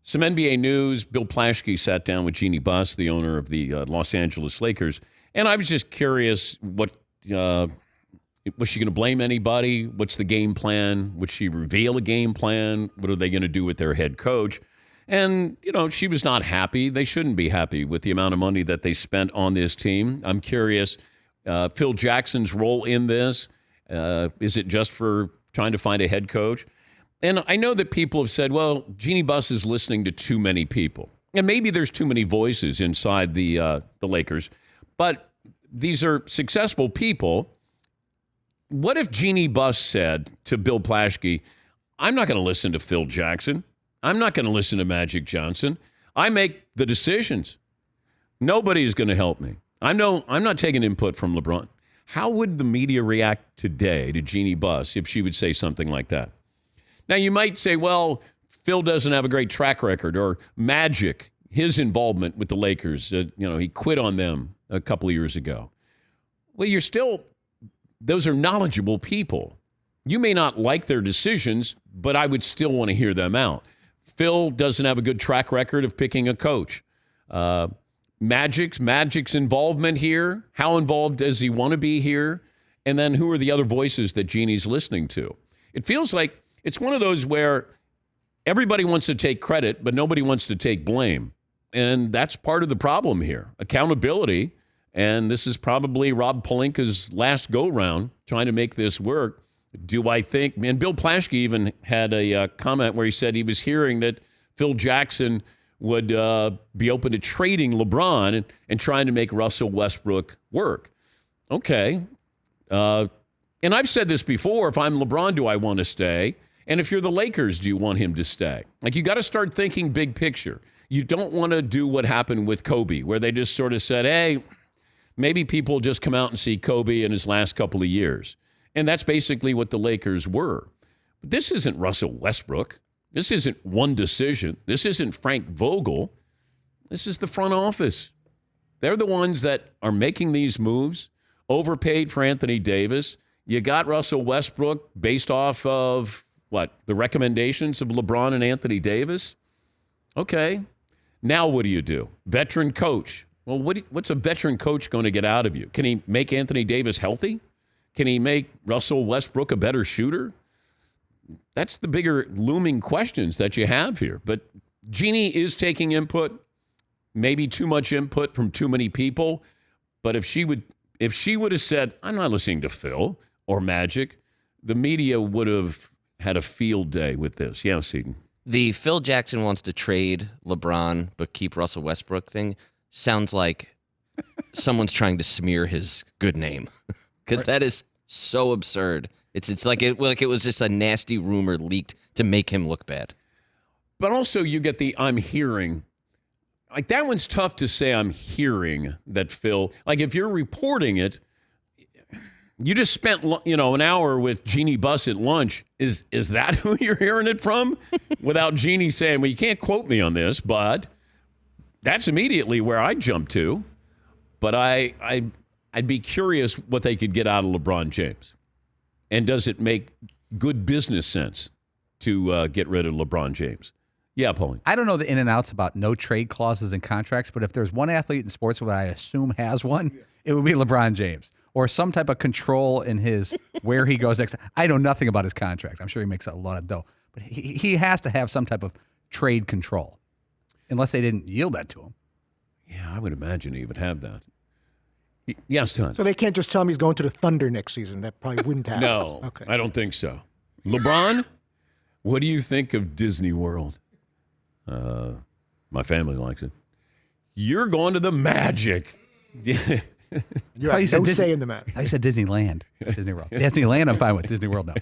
Some NBA news. Bill Plaschke sat down with Jeanie Buss, the owner of the Los Angeles Lakers. And I was just curious, was she going to blame anybody? What's the game plan? Would she reveal a game plan? What are they going to do with their head coach? And, she was not happy. They shouldn't be happy with the amount of money that they spent on this team. I'm curious, Phil Jackson's role in this. Is it just for trying to find a head coach? And I know that people have said, well, Jeanie Buss is listening to too many people. And maybe there's too many voices inside the Lakers. But these are successful people. What if Jeanie Buss said to Bill Plaschke, I'm not going to listen to Phil Jackson. I'm not going to listen to Magic Johnson. I make the decisions. Nobody is going to help me. I'm not taking input from LeBron. How would the media react today to Jeanie Buss if she would say something like that? Now, you might say, well, Phil doesn't have a great track record, or Magic, his involvement with the Lakers, he quit on them a couple of years ago. Well, those are knowledgeable people. You may not like their decisions, but I would still want to hear them out. Phil doesn't have a good track record of picking a coach. Magic's involvement here. How involved does he want to be here? And then who are the other voices that Jeanie's listening to? It feels like it's one of those where everybody wants to take credit, but nobody wants to take blame. And that's part of the problem here. Accountability. And this is probably Rob Pelinka's last go-round trying to make this work. Do I think, and Bill Plaschke even had a comment where he said he was hearing that Phil Jackson would be open to trading LeBron and trying to make Russell Westbrook work. Okay. And I've said this before, if I'm LeBron, do I want to stay? And if you're the Lakers, do you want him to stay? Like, you got to start thinking big picture. You don't want to do what happened with Kobe, where they just sort of said, hey, maybe people just come out and see Kobe in his last couple of years. And that's basically what the Lakers were. But this isn't Russell Westbrook. This isn't one decision. This isn't Frank Vogel. This is the front office. They're the ones that are making these moves, overpaid for Anthony Davis. You got Russell Westbrook based off of, the recommendations of LeBron and Anthony Davis? Okay. Now what do you do? Veteran coach. Well, what's a veteran coach going to get out of you? Can he make Anthony Davis healthy? Can he make Russell Westbrook a better shooter? That's the bigger looming questions that you have here. But Jeanie is taking input, maybe too much input from too many people. But if she would have said, I'm not listening to Phil or Magic, the media would have had a field day with this. Yeah, Seton. The Phil Jackson wants to trade LeBron but keep Russell Westbrook thing sounds like someone's trying to smear his good name, because that is so absurd. It's like it was just a nasty rumor leaked to make him look bad. But also you get the I'm hearing. Like, that one's tough to say I'm hearing that Phil. Like, if you're reporting it, you just spent an hour with Jeanie Buss at lunch. Is that who you're hearing it from? Without Jeanie saying, well, you can't quote me on this, but that's immediately where I jump to. But I'd be curious what they could get out of LeBron James. And does it make good business sense to get rid of LeBron James? Yeah, Pauline. I don't know the in and outs about no trade clauses in contracts, but if there's one athlete in sports that I assume has one, it would be LeBron James, or some type of control in his where he goes next. I know nothing about his contract. I'm sure he makes a lot of dough, but he has to have some type of trade control, unless they didn't yield that to him. Yeah, I would imagine he would have that. Yes, Tom. So they can't just tell him he's going to the Thunder next season. That probably wouldn't happen. No, okay. I don't think so. LeBron, what do you think of Disney World? My family likes it. You're going to the Magic. You have no say in the matter. I said Disneyland. Disney World. Disneyland, I'm fine with. Disney World, no.